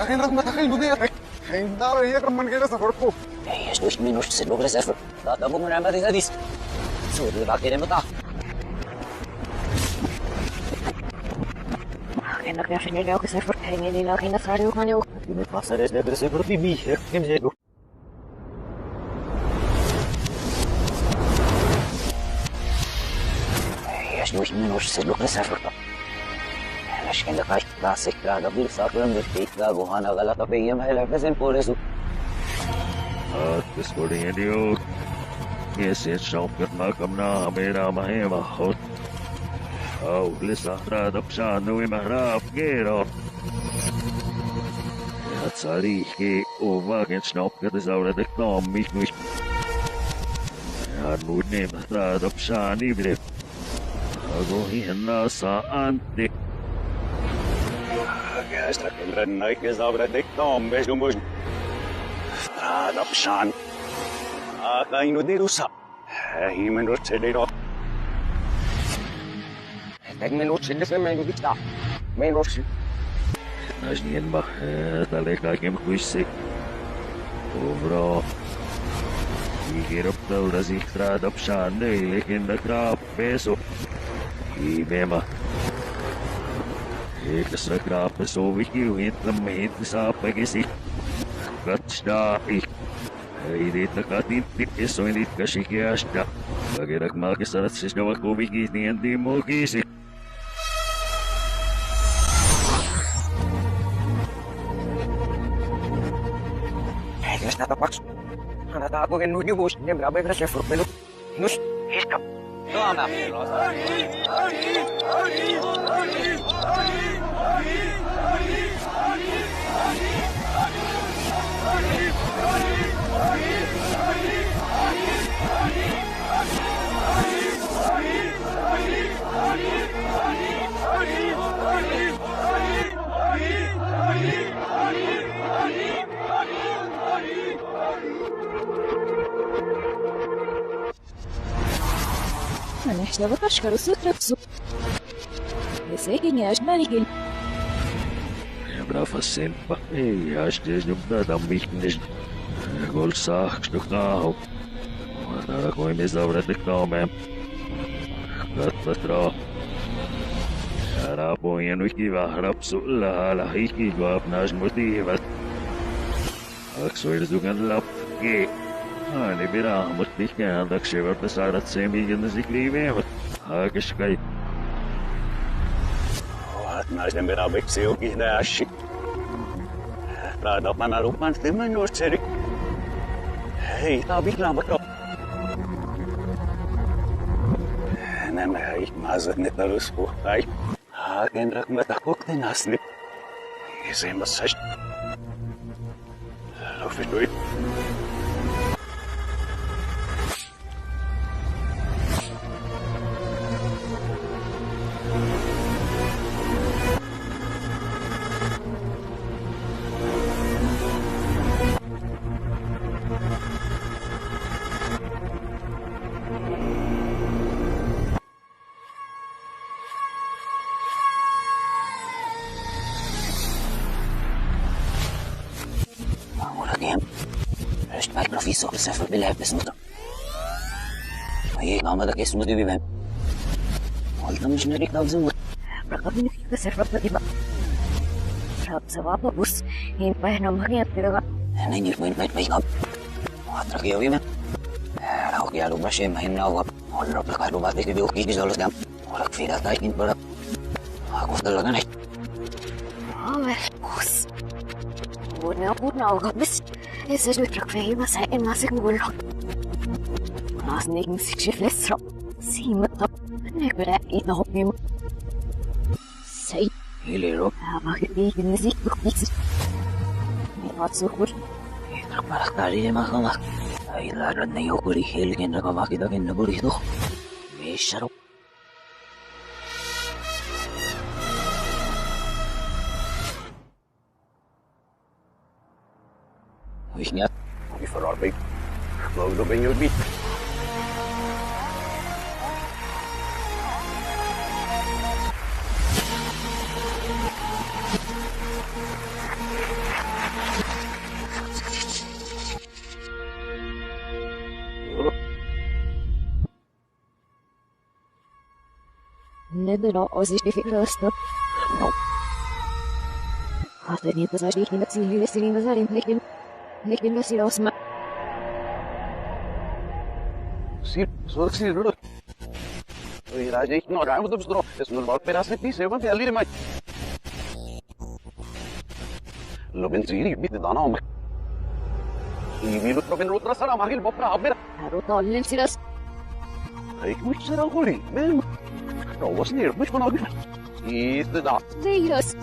Akin rat matakin mo niya. Hindi na iya kaman kita sa korpo. Yes, 2 minutos sa lugar sa effort. Tatabo mo naman rin sa dis. So, di ba kinin mo ta? Akin na kaya sinagaw ka sa effort. Hindi nila kinasari ko kanyo. Hindi pa sa res na sa effort, bibi. Kim siya ko. Yes, 2 minutos sa lugar sa effort. Aşkın da kaç klasiklarda bir saklandır tekrar bu hana galata peyim hele bizim polesu. This morning and you. Yes, it's so good na mera mahema hot. Oh, lisa radap sa nui mahrap gero. At sari ki uvagen snop kat zaura de knom mich. At mudne radap sa nibre. Ago hina sa antik. Esta kendrennai kezaura dektom beslumus. Adoption. Akainu dirusa. Himen rotsedero. Tekmen rotsedero sa mga gita. May rotsedero. Najnien ma daleka kem kuisik. Ovro. Igirop dal raziktra adoption ne lekin da krap peso. Ibema. Ik is krap so wiki hit na mahit sa pagisi. Katsta ik. Hindi nakatintik iso hindi kasi kiyasta. Bagirak makisarat sa nawa ko wiki ni hindi mo kisi. Ayos na tapak. Hanata ako ng nunyo bus. Hindi marabay ka sa fruit menu. Nus, hiskap. Tama. Конечно, вот ашкару сутрапсу. Весеги не ажманигель. Brafa sempa. Ei, astes de nada miknes. Gol sach stuk nou. Nada koi mis davra de kome. Gattra. Ara pojen ukiva rapsu la hiki gap nas motivat. Akso irzugan lap ge. Ani bira mutike andak shevar besarat semigin ziklive. Hakishkai. Naisten peräviksi jokin dääshi. Raadapana rupan timmen nuotseri. Hei, tää on vihlaan vaikka. Nämä ihmiset ne tarusku. Ai, haken rakmata kokten asni. Semmossa. Lofitui. Professor Seffer beläbes mutter. Ayek namada kesmu dibi ben. Altam işine reklamzım var. Bırakabilir ki Seffer diba. Rab sevapla bus. Hin pahnam hanya tiraga. Nanyir main baik ab. Atra kaya wiman. Rau kaya lu brashe main nawab. Orang berkah lu batik di biuk di zolos gam. Orang fira taikin berak. Aku talaga na. Awe, bus. Budna agad bis. Ese jutrak fei masain masik ngulot. Nas ning sikshif lesra. Simat up. Nekbera ina hopim. Say. Hilero. Bakit di ginisik bukis. Nihat sukur. Itrak barak tali de makama. Ay larad na yokuri hilgin na kamakidagin na burito. May sharok. Ingat, vi får Wait. Load up in your beat. Nebeno oziştifikleşti. Hatırlayın kızardı ki nasıl silin zalim lekin nasıl osma. Sir, sorak sir, rudo. Oye, Raja, ik no raam op stro. Es no bal peras net pise, want ali remai. Lo ben siri, bit dana om. I vi lo ben rotra sara magil bopra abera. Harota ollen silas. Ik moet sara gori. Ben. No, was neer, moet van abi. Is da. Zeiras.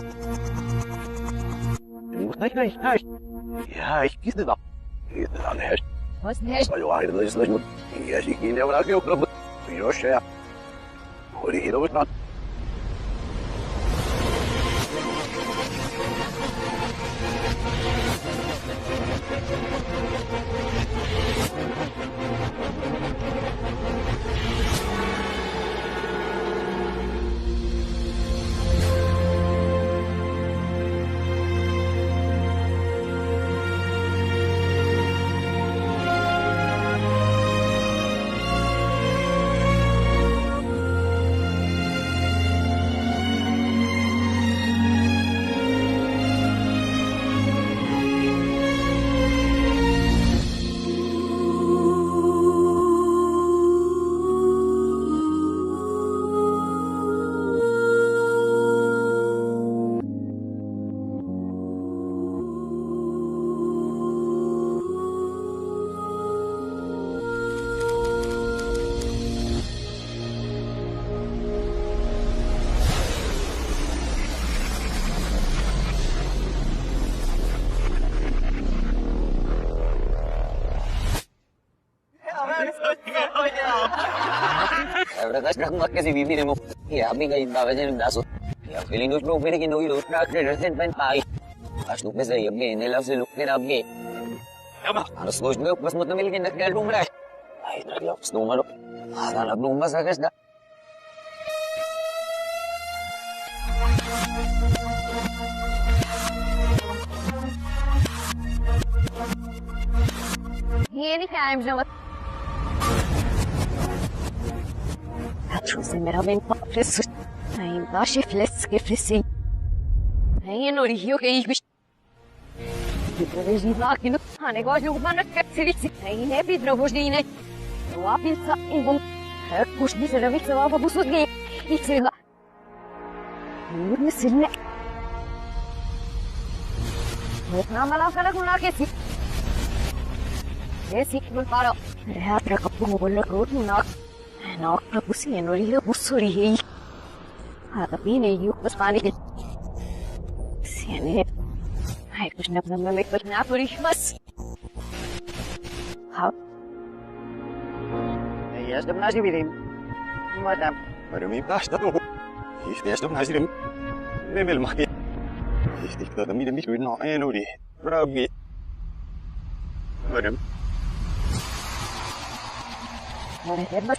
Nee. Ja, ik kies da. Is da ne. Was neş? Ayo, hayır da islas mut. Ya şiki ne var yok yok. Yoş ya. Hori hiro bit. Ahora estás más que si viviremos. Ya, amiga, y va a venir un dazo. Ya, felinos bro, pero que no ido, tracker, resentment, pai. Acho que pensei, alguém, ele se lupa era alguém. Ano se gosto meu, mas muito me ligando naquele número. Ai, traga o número. Ah, dá na bluma, saca esta. Yeni times no. Hatrusen med min papres. Ein wasche fleske flesin. Ein nur hier ich mich. Ich war genug. Eine gosh lu man kapselici. Ein epi drovojine. Wapilca ingum. Kuş bir sene bir sevaba bu sudge. Ich sehe. Nur ne sinne. Namala kala kuna kesi. Esse que me parou. É para que o bolo roto não para você não ir busuri. Ah, tapi nem eu pas panik. Sene. Ai, kuch na me me na por mas. Ha. Ja, stop naast je weer in. Madam. Maar om je plaats dat ook. Hier stop naast je in. We willen maar. Is dit dat hem niet weer nou en hoe die. Vrouw wie. Madam. É mas.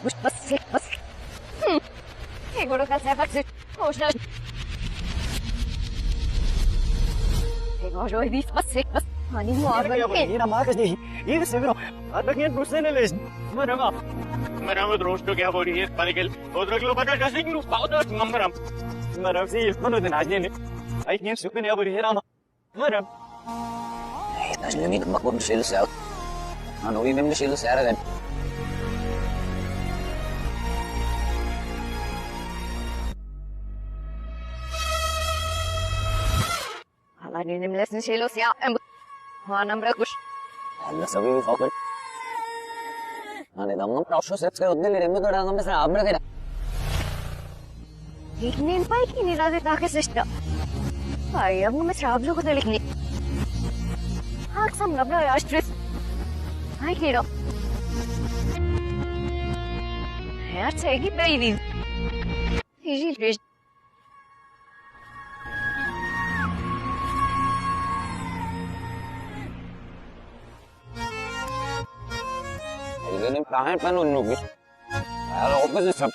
Agora que você faz. Poxa. Agora já vi você. Mani morre. Hier maken ze niet. Hier is er. Had ik niet brussen lezen. Madam. Madam het rooster क्या हो रही है पानी के उधर के ऊपर का सिंह नु पाउडर नंबरम madam सी मनो दिन आज ने आई नहीं सुख ने अब रही Rama madam Ai, estás no limite de uma cor do cielo céu. Ah, não vi mesmo no cielo céu, era. Hala ninim lesni shelo sia. Ha namra kush. Allah sabi vi fakir. Hani damam taşo sets ke odne lirem में थोड़ा हमें साहब रखेगा. लिखने इन पाई की निरादे ताके system. भाई अब मैं श्राप लोगों को लिखने. हाँ सम लबला यार स्ट्रेस. हाय कीड़ो. यार चाहिए baby. Easy fresh. Ganun kahit panunog. Alam ko pa sa...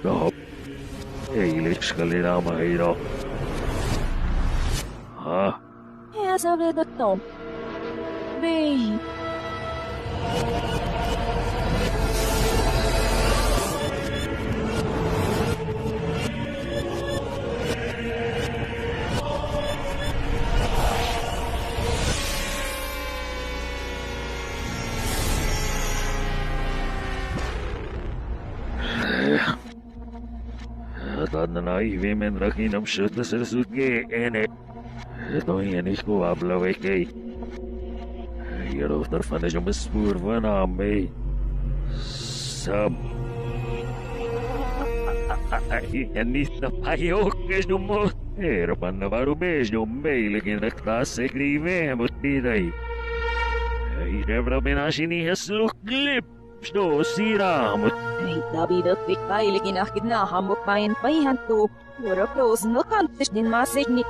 Stop. Eilis kalina mahiro. Ha? Ja sabe do tom. Bem. Tadna viimein rakinam sutlasutge ene. Toinen isku ablavekei. Hieroutar fanejum spurvana mei. Sab. En niistä pajokesnummo. Erpanna varu mesnum meillekin raktaase krive mut pidai. Ei devra menasini heslukklip. Sto siramut. Ei Davidot pikkailikin ahkit nahamuk pain paihantuu. Vuoro prousin nokantis din maasegni.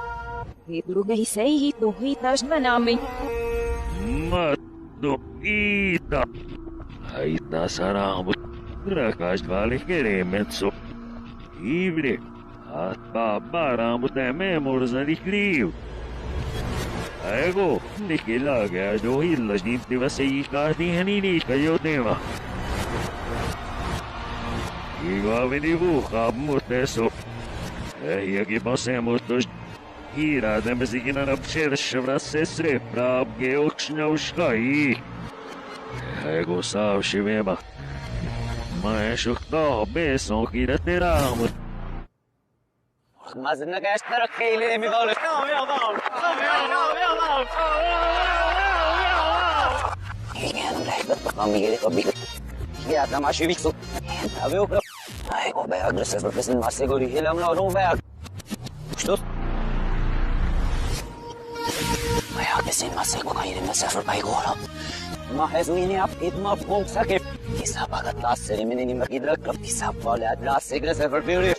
Hitlugehi seihi tuhitas vanami. Matto Iita. Haita saramut. Rakas valikeremetso. Ivre. Atpa baramut eme mursani kriv. Ego, nikilaga do hillas niintivä seikkaati hänini kajoteva. Iga veni vuhka muteso. Äijäkin pasemutus. Hiira tämmöisikin aina pserssevrasse sreppra geoksnauskai. Ego saavsi vema. Mä esuktaa beson kiireteramut. Mas na gastar keile mi vale. Igen, lähdet Miguel Cobic. Ja, da mach ich so. Da wir auch. Ai, go bei aggressiv verpessen was seguri hilam no rumberg. Что? Ja, bisschen was sego keine mehr sehr vorbei gora. Ma hezuini apit ma punk sakif. Isa bagat lasse meni magidra krap isa pala lasse aggressiv verpiri.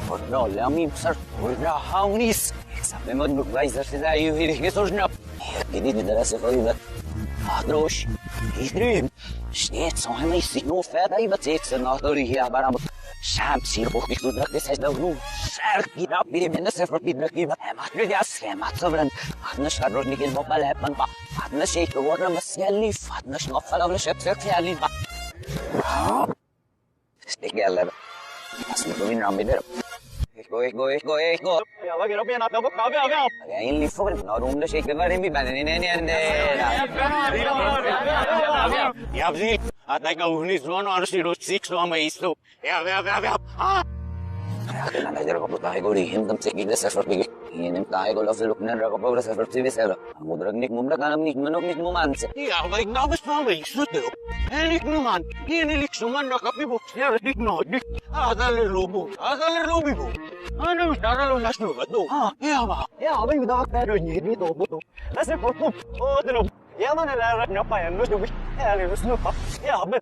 Kontrolle am imsar, urra haunis. Sabemos no vai ser daí vir que só snap. Que dit da se foi. Adrosh. Idrim. Steht so einmal sich nur fertig überzeugt nach der hier aber Shamsi hoch nicht so das heißt da nur. Sag geht ab wie wenn das verbindet mit ihm. Macht mir das macht so dran. Hat nicht gerade nicht in Mobile hat man hat nicht sich geworden was ja lief hat nicht noch voll auf der Chef für lief. Ist egal. Was mit mir am wieder. Go. Ja, aber wir haben noch Bock, wir. Ja, in lief vor, na rum das ich wir in bibane ne. Ja, sie hat da gar nicht so noch alles los six so am ist so. Ja. Ah. Ja, dann der Kopf da gori hindam se gile se verbige. In da go los lukna ra go pro se verbige se. Mudrag nik mumra kanam nik manok nik mumanse. Ja, aber ich glaube es war ich so. Elik numan, lik suman na kapibo. Ja, nik no. Adale lobo. Ano daralo nasno gado. Ja, aber ich da pero ni do boto. Das ist boto. Oh, drum. Ja, man la na pa no du. Ja, le no pa. Ja, aber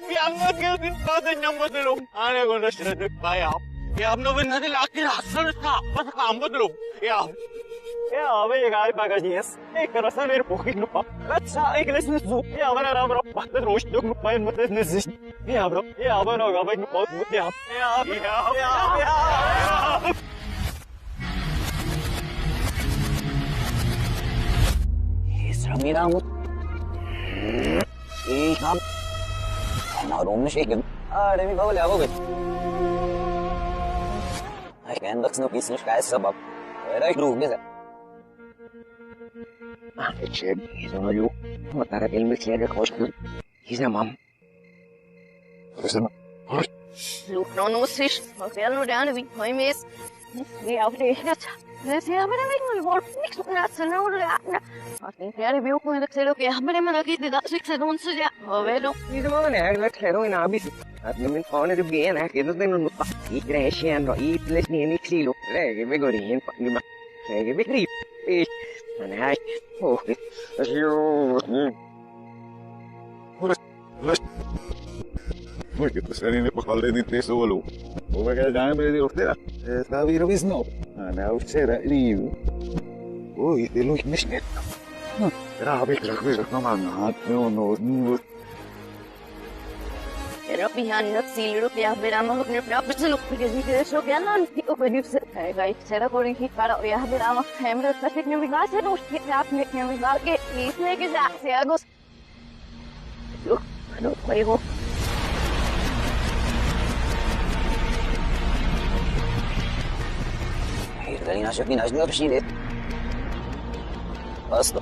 Biangot gawin pa din ng matulog. Ano ko na siya nagpaya. Ya, no ven natin akin hasan sa matulog. Ya, abay kay pagkasias. Karasan er pokin no pa. At sa igles na zo. Ya, wala na bro. Bakit rosh dog no pa mates na sis. Ya, bro. Ya, ba no gabay no pa mut ya. Ya. Isra miramut. Ikam. Narum shaken. Demi bawa lawa bet. Ay kan dak sno kisno kaya sabab. Era ikru bisa. Cheb, he's on you. Matara ilmi clear question. He's a mom. Listen. Look, no, no, sis. Okay, no, down, we point is. We have to get. Let's see how many more mix with nuts and all that. I think they are going to say, okay, how many minutes did that 6 and 1 say, oh, well, He's on act like heroin abis. At the min phone to be an act, it doesn't look. Eat rash and eat listening any kilo. Reg, we go in. Reg, we creep. And I. Oh, as you. Porque pues alguien le puso de interesse solo. O vai ganhar para ele ordenar. Está vira visno. Ana usera liu. Oi, de luz mesmet. Era bem tranquilo, não mano. Não. Pero behind the seal, look, yeah, but I'm looking at the look because we did so again on the open. You said, I said, according to Father, we have been on a family, especially when we got it, don't get that, make me without get these niggas out there. Goes, look, I don't play go. Galina shakin ajna bashile. Basta.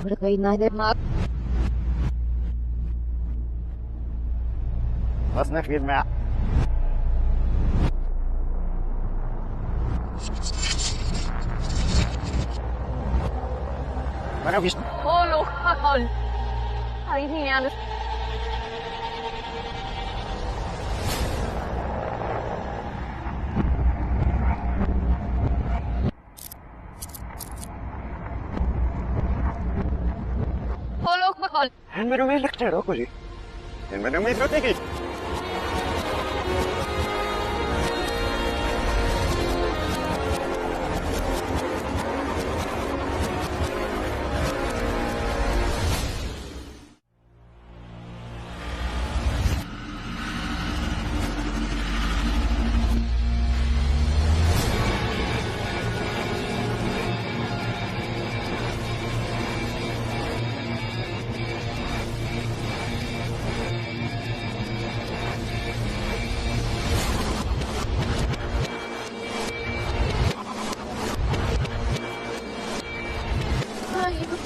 Berkait nada mak. What's next, Matt? Mana bis? Oh look, hakol. Hari ini ada. Oh look, hakol. Han med mig läktare då, Koji. Han med mig strategik.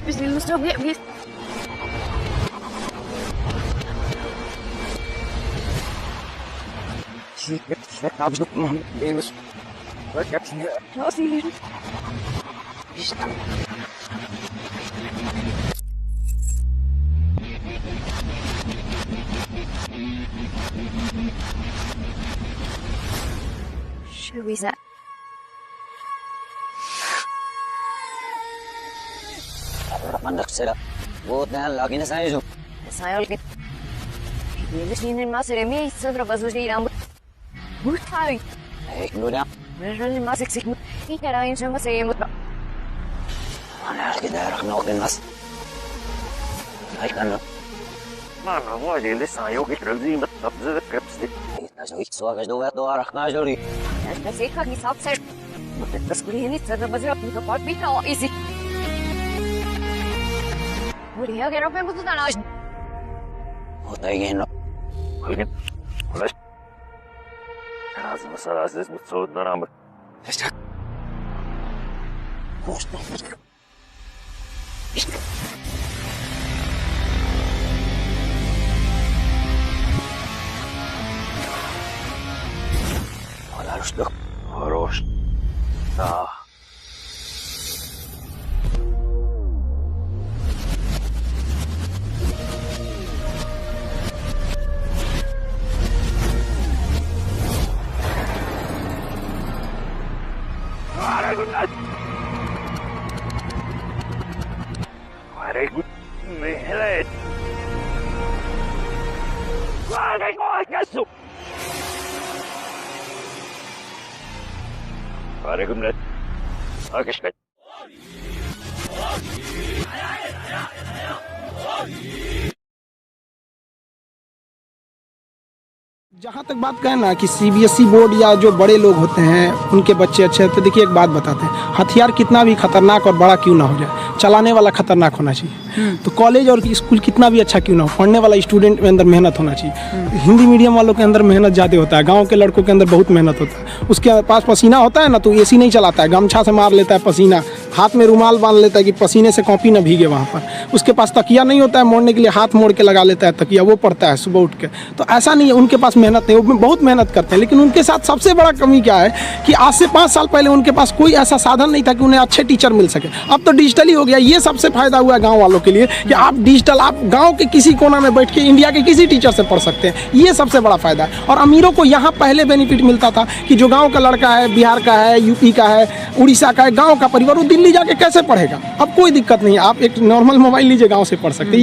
Bis wir müssen doch wir. Shit, I was looking on the Davis. What got you? Ja, sie. Should we set? mandak sila. Buot na lagi na sa iyo. Sayol kit. Hindi sinin mas remi sa trabaho siya ang buhay. Eh, kemudian Meron mas siksik mo. Ikarayin siya masaya mo. mana lagi daerah nokin mas. Ay kan. Mana mo ay hindi sayo kitralzi matapza kapsti. Nasa ikso agad do at do arak na jori. Kasi kagisap sir. Tapos kulihin sa trabaho ng kapatid ko easy. 우리 여기로 뺑부터 나와. Otay gino. Huwag wala siya. Karas masarasis mo sa na naman. Wala ruslo. Хорош. Ah. Very good. Mehelet. Wala ko ay kaso. Waalaikumsalam. Oke, sekali. जहाँ तक बात करें ना कि CBSE board या जो बड़े लोग होते हैं उनके बच्चे अच्छे हैं, तो देखिए एक बात बताते हैं, हथियार कितना भी खतरनाक और बड़ा क्यों ना हो जाए, चलाने वाला खतरनाक होना चाहिए। तो कॉलेज और स्कूल कितना भी अच्छा क्यों ना हो, पढ़ने वाला स्टूडेंट के अंदर मेहनत होना चाहिए। हिंदी मीडियम वालों के अंदर मेहनत ज़्यादा होता है, गाँव के लड़कों के अंदर बहुत मेहनत होता है। उसके पास पसीना होता है ना तो एसी नहीं चलाता है, गमछा से मार लेता है पसीना, हाथ में रुमाल बांध लेता है कि पसीने से कॉपी ना भीगे वहाँ पर। उसके पास तकिया नहीं होता है मोड़ने के लिए, हाथ मोड़ के लगा लेता है तकिया, वो पड़ता है सुबह उठ के। तो ऐसा नहीं है उनके पास मेहनत नहीं, वो बहुत मेहनत करते हैं। लेकिन उनके साथ सबसे बड़ा कमी क्या है कि आज से 5 साल पहले उनके पास कोई ऐसा साधन नहीं था कि उन्हें अच्छे टीचर मिल सके। अब तो डिजिटली हो गया, ये सबसे फायदा हुआ गाँव वालों के लिए कि आप डिजिटल, आप गाँव के किसी कोना में बैठ के इंडिया के किसी टीचर से पढ़ सकते हैं, ये सबसे बड़ा फायदा है। और अमीरों को यहाँ पहले बेनिफिट मिलता था कि जो गाँव का लड़का है, बिहार का है, यूपी का है, उड़ीसा का है, गाँव का परिवार, वो दिल्ली जाके कैसे पढ़ेगा। अब कोई दिक्कत नहीं है, आप एक नॉर्मल मोबाइल लीजिए, गाँव से पढ़ सकते हैं।